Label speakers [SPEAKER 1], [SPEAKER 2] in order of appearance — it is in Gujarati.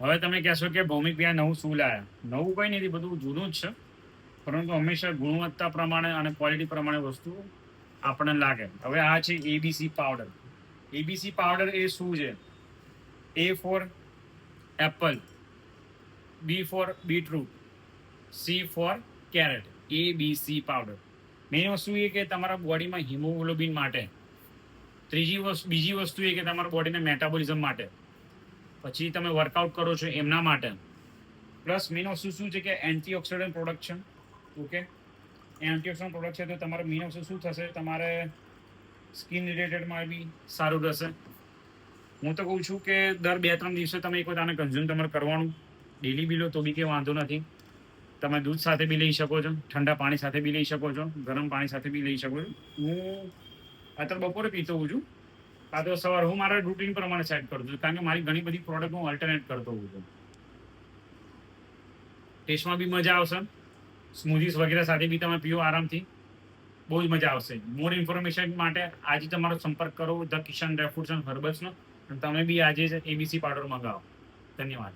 [SPEAKER 1] હવે તમે કહેશો કે ભૌમિક ભાઈ નવું શું લાયા? નવું કંઈ નથી, બધું જૂનું જ છે, પરંતુ હંમેશા ગુણવત્તા પ્રમાણે અને ક્વોલિટી પ્રમાણે વસ્તુ આપણને લાગે. હવે આ છે એબીસી પાવડર. એબીસી પાવડર એ શું છે? A for apple, B for beetroot, C for carrot. ABC powder. Main વસ્તુ એ કે તમારા બોડીમાં હિમોગ્લોબિન માટે, બીજી વસ્તુ એ કે તમારા બોડીના મેટાબોલિઝમ માટે, પછી તમે વર્કઆઉટ કરો છો એમના માટે, પ્લસ મેઇન વસ્તુ શું છે કે એન્ટીઓક્સિડન્ટ પ્રોડક્ટ છે. ઓકે, એન્ટીઓક્સિડન્ટ પ્રોડક્ટ છે તો તમારે મેઇન વસ્તુ શું થશે, તમારે સ્કિન રિલેટેડમાં બી સારું રહેશે. હું તો કહું છું કે દર 2-3 દિવસે તમે એક વખત આને કન્ઝ્યુમ તમારે કરવાનું. ડેલી બી લો તો બી કંઈ વાંધો નથી. તમે દૂધ સાથે બી લઈ શકો છો, ઠંડા પાણી સાથે બી લઈ શકો છો, ગરમ પાણી સાથે બી લઈ શકો છો. હું અત્યારે બપોરે પીતો હોઉં છું, કાં તો સવારે. હું મારા રૂટીન પ્રમાણે સેટ કરું છું, કારણ કે મારી ઘણી બધી પ્રોડક્ટ હું અલ્ટરનેટ કરતો હોઉં છું. ટેસ્ટમાં બી મજા આવશે, સ્મૂધીઝ વગેરે સાથે બી તમે પીઓ આરામથી, બહુ જ મજા આવશે. મોર ઇન્ફોર્મેશન માટે આજે તમારો સંપર્ક કરો the Kishan dry fruits and હર્બલ્સનો, અને તમે બી આજે જ એબીસી પાવડર મંગાવો. ધન્યવાદ.